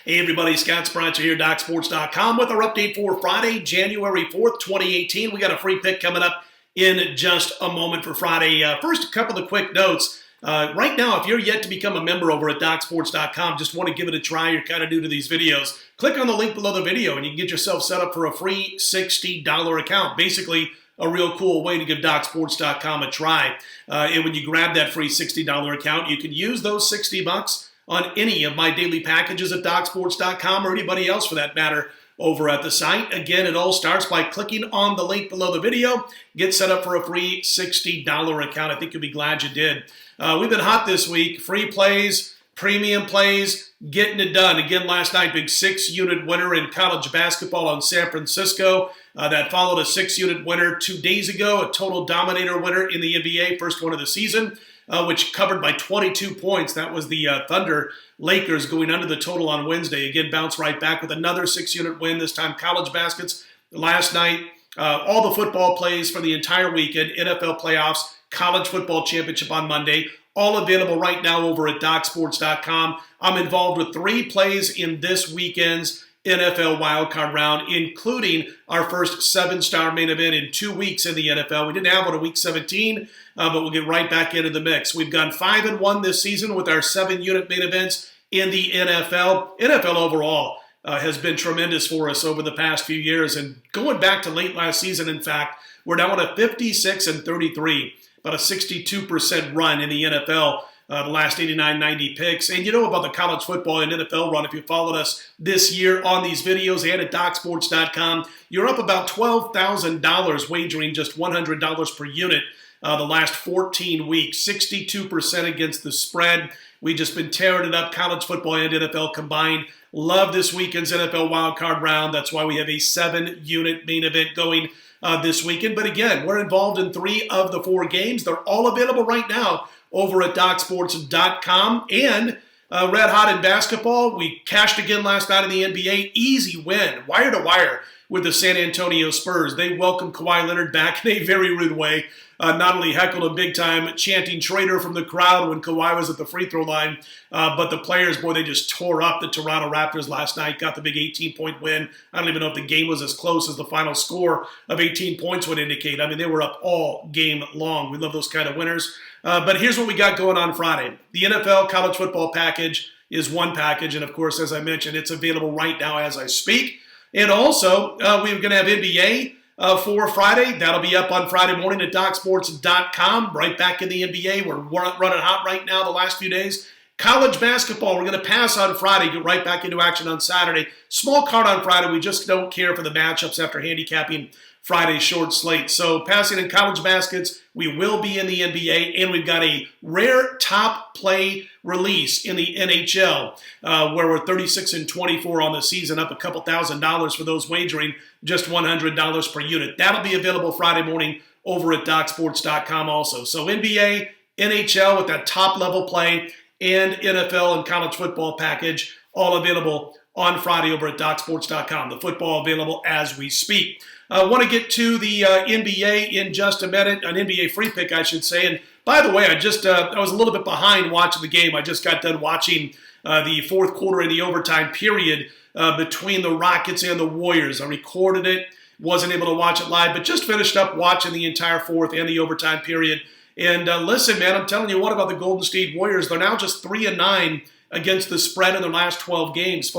Hey everybody, Scott Spreitzer here, DocSports.com with our update for Friday, January 4th, 2018. We got a free pick coming up in just a moment for Friday. First, a couple of quick notes. Right now, if you're yet to become a member over at DocSports.com, just want to give it a try, you're kind of new to these videos, click on the link below the video and you can get yourself set up for a free $60 account. Basically, a real cool way to give DocSports.com a try. And when you grab that free $60 account, you can use those $60 on any of my daily packages at DocSports.com or anybody else for that matter over at the site. Again, it all starts by clicking on the link below the video. Get set up for a free $60 account. I think you'll be glad you did. We've been hot this week. Free plays, premium plays, getting it done. Again, last night, big 6-unit winner in college basketball on San Francisco. That followed a 6-unit winner 2 days ago, a total dominator winner in the NBA, first one of the season. Which covered by 22 points. That was the Thunder Lakers going under the total on Wednesday. Again, bounce right back with another 6-unit win, this time college baskets. Last night, all the football plays for the entire weekend, NFL playoffs, college football championship on Monday, all available right now over at DocSports.com. I'm involved with 3 plays in this weekend's NFL wildcard round, including our first 7-star main event in 2 weeks in the NFL. We didn't have one in Week 17, but we'll get right back into the mix. We've gone 5-1 this season with our 7-unit main events in the NFL. NFL overall has been tremendous for us over the past few years, and going back to late last season, in fact, we're now on a 56-33, about a 62% run in the NFL. The last 89-90 picks. And you know about the college football and NFL run. If you followed us this year on these videos and at DocSports.com, you're up about $12,000 wagering just $100 per unit the last 14 weeks. 62% against the spread. We've just been tearing it up, college football and NFL combined. Love this weekend's NFL wildcard round. That's why we have a 7-unit main event going this weekend. But again, we're involved in 3 of the 4 games. They're all available right now over at DocSports.com. And red hot in basketball, we cashed again last night in the NBA. Easy win, wire to wire, with the San Antonio Spurs. They welcomed Kawhi Leonard back in a very rude way. Not only heckled him big time, chanting traitor from the crowd when Kawhi was at the free throw line, but the players, boy, they just tore up the Toronto Raptors last night, got the big 18-point win. I don't even know if the game was as close as the final score of 18 points would indicate. I mean, they were up all game long. We love those kind of winners. But here's what we got going on Friday. The NFL college football package is one package, and of course, as I mentioned, it's available right now as I speak. And also, we're going to have NBA for Friday. That'll be up on Friday morning at DocSports.com. Right back in the NBA. We're running hot right now the last few days. College basketball, we're going to pass on Friday, get right back into action on Saturday. Small card on Friday. We just don't care for the matchups after handicapping Friday's short slate. So passing in college baskets, we will be in the NBA, and we've got a rare top play release in the NHL, where we're 36-24 on the season, up a couple $1,000s for those wagering, just $100 per unit. That'll be available Friday morning over at DocSports.com also. So NBA, NHL with that top level play, and NFL and college football package, all available on Friday over at DocSports.com. The football available as we speak. I want to get to the NBA in just a minute, an NBA free pick, I should say. And by the way, I was a little bit behind watching the game. I just got done watching the fourth quarter and the overtime period between the Rockets and the Warriors. I recorded it, wasn't able to watch it live, but just finished up watching the entire fourth and the overtime period. And listen, man, I'm telling you what about the Golden State Warriors. They're now just 3-9 against the spread in their last 12 games.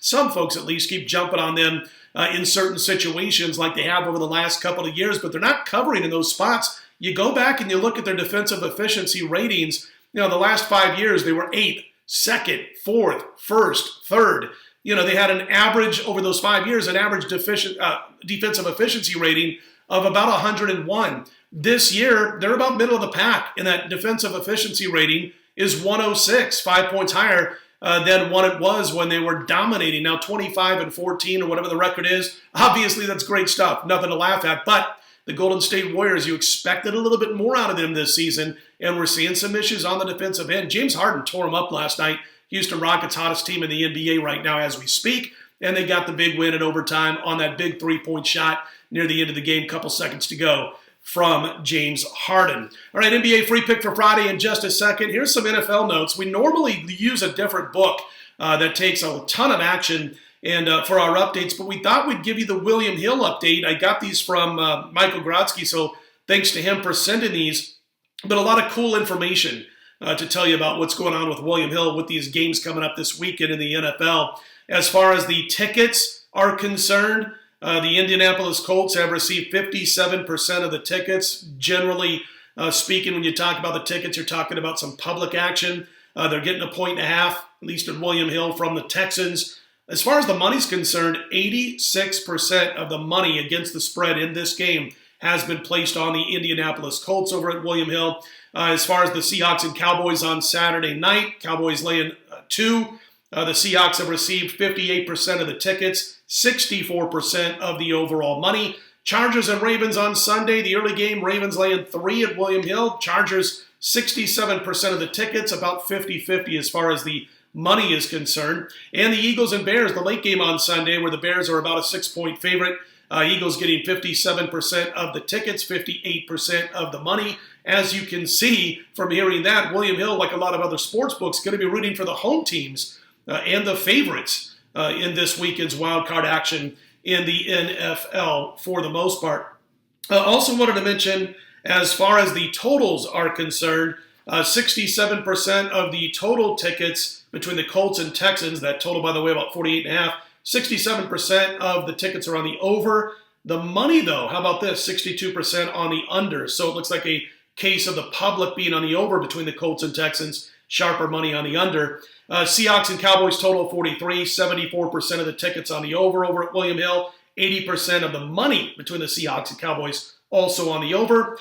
Some folks at least keep jumping on them in certain situations like they have over the last couple of years, but they're not covering in those spots. You go back and you look at their defensive efficiency ratings. You know, the last 5 years, they were 8th, 2nd, 4th, 1st, 3rd. You know, they had an average over those 5 years, an average defensive efficiency rating of about 101. This year, they're about middle of the pack, and that defensive efficiency rating is 106, 5 points higher than what it was when they were dominating. Now 25-14 or whatever the record is. Obviously, that's great stuff. Nothing to laugh at. But the Golden State Warriors, you expected a little bit more out of them this season, and we're seeing some issues on the defensive end. James Harden tore them up last night. Houston Rockets, hottest team in the NBA right now as we speak, and they got the big win in overtime on that big three-point shot near the end of the game, couple seconds to go from James Harden. All right, NBA free pick for Friday in just a second. Here's some NFL notes. We normally use a different book that takes a ton of action and for our updates. But we thought we'd give you the William Hill update. I got these from Michael Grodzki, so thanks to him for sending these. But a lot of cool information to tell you about what's going on with William Hill with these games coming up this weekend in the NFL. As far as the tickets are concerned, the Indianapolis Colts have received 57% of the tickets. Generally speaking, when you talk about the tickets, you're talking about some public action. They're getting 1.5 points, at least at William Hill, from the Texans. As far as the money's concerned, 86% of the money against the spread in this game has been placed on the Indianapolis Colts over at William Hill. As far as the Seahawks and Cowboys on Saturday night, Cowboys laying 2. The Seahawks have received 58% of the tickets, 64% of the overall money. Chargers and Ravens on Sunday, the early game, Ravens laying 3 at William Hill. Chargers, 67% of the tickets, about 50-50 as far as the money is concerned. And the Eagles and Bears, the late game on Sunday, where the Bears are about a 6-point favorite. Eagles getting 57% of the tickets, 58% of the money. As you can see from hearing that, William Hill, like a lot of other sports books, going to be rooting for the home teams and the favorites in this weekend's wild card action in the NFL for the most part. Also wanted to mention, as far as the totals are concerned, 67% of the total tickets between the Colts and Texans, that total, by the way, about 48.5, 67% of the tickets are on the over. The money, though, how about this? 62% on the under. So it looks like a case of the public being on the over between the Colts and Texans, sharper money on the under. Seahawks and Cowboys total of 43, 74% of the tickets on the over at William Hill, 80% of the money between the Seahawks and Cowboys also on the over.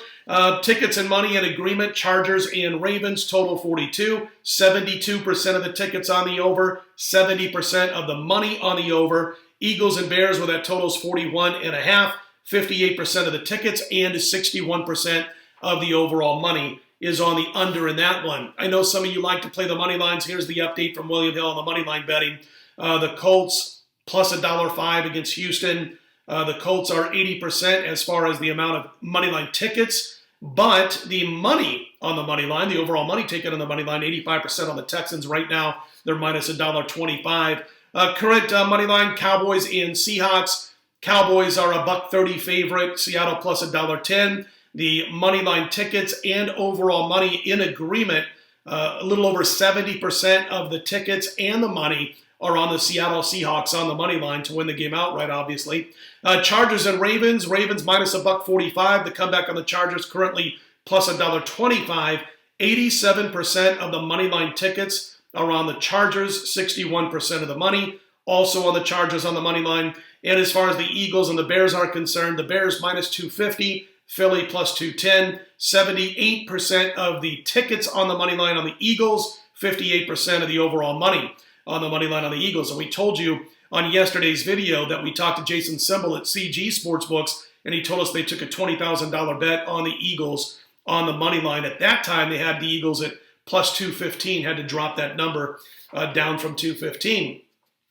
Tickets and money in agreement, Chargers and Ravens total 42, 72% of the tickets on the over, 70% of the money on the over. Eagles and Bears, where that totals 41.5, 58% of the tickets and 61% of the overall money is on the under in that one. I know some of you like to play the money lines. Here's the update from William Hill on the money line betting. The Colts plus $1.05 against Houston. The Colts are 80% as far as the amount of money line tickets, but the money on the money line, the overall money ticket on the money line, 85% on the Texans right now. They're minus $1.25. Current money line, Cowboys and Seahawks. Cowboys are a $1.30 favorite. Seattle plus $1.10. The money line tickets and overall money in agreement, a little over 70% of the tickets and the money are on the Seattle Seahawks on the money line to win the game outright, obviously. Chargers and Ravens. Ravens minus $1.45. The comeback on the Chargers currently plus $1.25. 87% of the money line tickets are on the Chargers, 61% of the money also on the Chargers on the money line. And as far as the Eagles and the Bears are concerned, the Bears minus 250, Philly plus 210, 78% of the tickets on the money line on the Eagles, 58% of the overall money on the money line on the Eagles. And we told you on yesterday's video that we talked to Jason Semble at CG Sportsbooks, and he told us they took a $20,000 bet on the Eagles on the money line. At that time, they had the Eagles at plus 215, had to drop that number down from 215.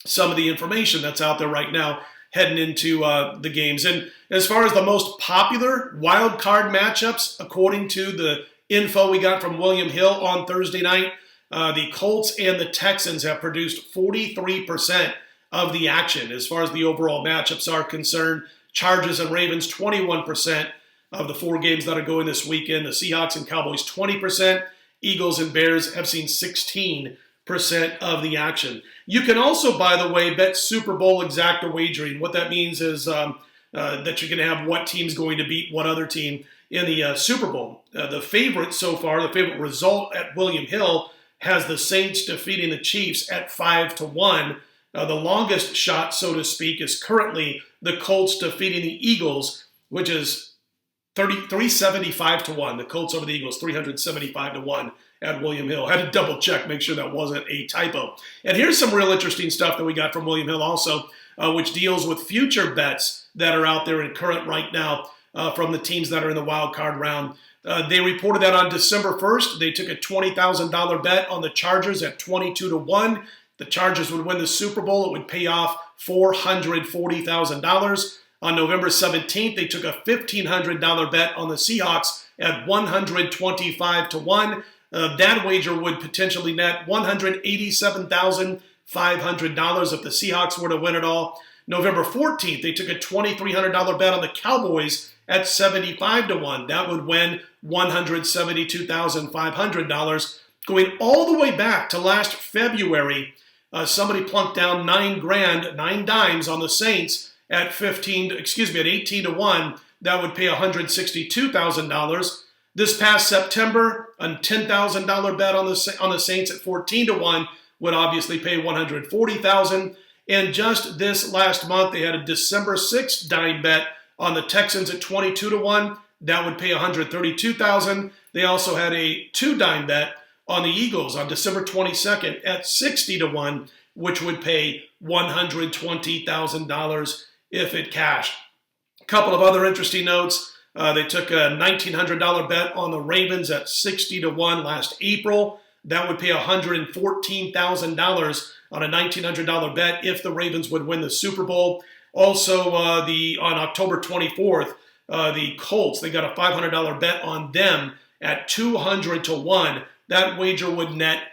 Some of the information that's out there right now heading into the games. And as far as the most popular wild card matchups, according to the info we got from William Hill on Thursday night, the Colts and the Texans have produced 43% of the action as far as the overall matchups are concerned. Chargers and Ravens, 21% of the 4 games that are going this weekend. The Seahawks and Cowboys, 20%. Eagles and Bears have seen 16% of the action. You can also, by the way, bet Super Bowl exacta wagering. What that means is that you're going to have what team's going to beat what other team in the Super Bowl. The favorite so far, the favorite result at William Hill, has the Saints defeating the Chiefs at 5-1. The longest shot, so to speak, is currently the Colts defeating the Eagles, which is 375-1. The Colts over the Eagles, 375-1 at William Hill. Had to double check, make sure that wasn't a typo. And here's some real interesting stuff that we got from William Hill also, which deals with future bets that are out there and current right now from the teams that are in the wild card round. They reported that on December 1st, they took a $20,000 bet on the Chargers at 22-1. The Chargers would win the Super Bowl. It would pay off $440,000. On November 17th, they took a $1,500 bet on the Seahawks at 125-1. That wager would potentially net $187,500 $500 if the Seahawks were to win it all. November 14th, they took a $2,300 bet on the Cowboys at 75-1. That would win $172,500. Going all the way back to last February, somebody plunked down $9 dimes on the Saints at 18-1. That would pay $162,000. This past September, a $10,000 bet on the Saints at 14-1 would obviously pay $140,000. And just this last month, they had a December 6th dime bet on the Texans at 22-1. That would pay $132,000. They also had a 2-dime bet on the Eagles on December 22nd at 60-1, which would pay $120,000 if it cashed. A couple of other interesting notes. They took a $1,900 bet on the Ravens at 60-1 last April. That would pay $114,000 on a $1,900 bet if the Ravens would win the Super Bowl. Also, on October 24th, the Colts, they got a $500 bet on them at 200-1. That wager would net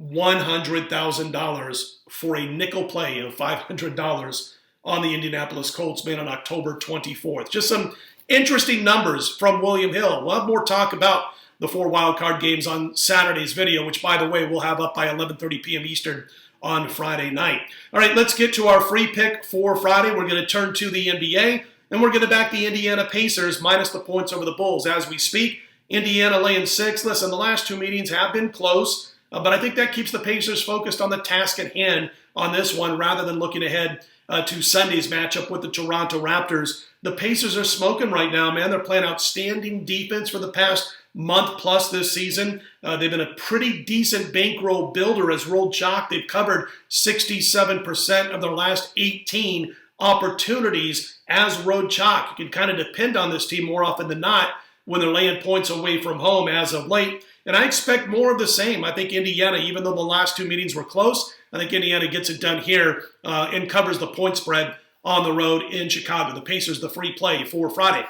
$100,000 for a nickel play of $500 on the Indianapolis Colts made on October 24th. Just some interesting numbers from William Hill. We'll have more talk about the 4 wildcard games on Saturday's video, which, by the way, we'll have up by 11:30 p.m. Eastern on Friday night. All right, let's get to our free pick for Friday. We're going to turn to the NBA, and we're going to back the Indiana Pacers minus the points over the Bulls as we speak. Indiana laying 6. Listen, the last 2 meetings have been close, but I think that keeps the Pacers focused on the task at hand on this one rather than looking ahead to Sunday's matchup with the Toronto Raptors. The Pacers are smoking right now, man. They're playing outstanding defense for the past month plus this season. They've been a pretty decent bankroll builder as rolled chalk. They've covered 67% of their last 18 opportunities as road chalk. You can kind of depend on this team more often than not when they're laying points away from home as of late. And I expect more of the same. I think Indiana, even though the last 2 meetings were close, I think Indiana gets it done here and covers the point spread on the road in Chicago. The Pacers, the free play for Friday.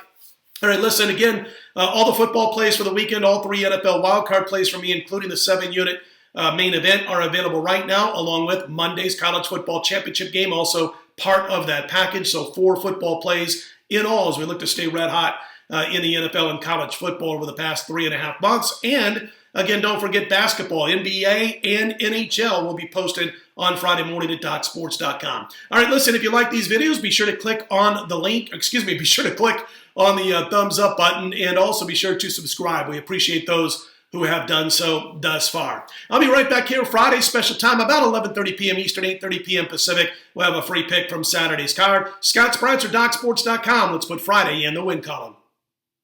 All right, listen, again, all the football plays for the weekend, all 3 NFL wildcard plays for me, including the 7-unit main event, are available right now, along with Monday's college football championship game, also part of that package. So 4 football plays in all as we look to stay red hot in the NFL and college football over the past 3.5 months. And again, don't forget basketball, NBA and NHL will be posted on Friday morning at DocSports.com. All right, listen, if you like these videos, be sure to click on the link. Be sure to click on the thumbs up button, and also be sure to subscribe. We appreciate those who have done so thus far. I'll be right back here Friday, special time, about 11:30 p.m. Eastern, 8:30 p.m. Pacific. We'll have a free pick from Saturday's card. Scott Spreitzer, DocSports.com. Let's put Friday in the win column.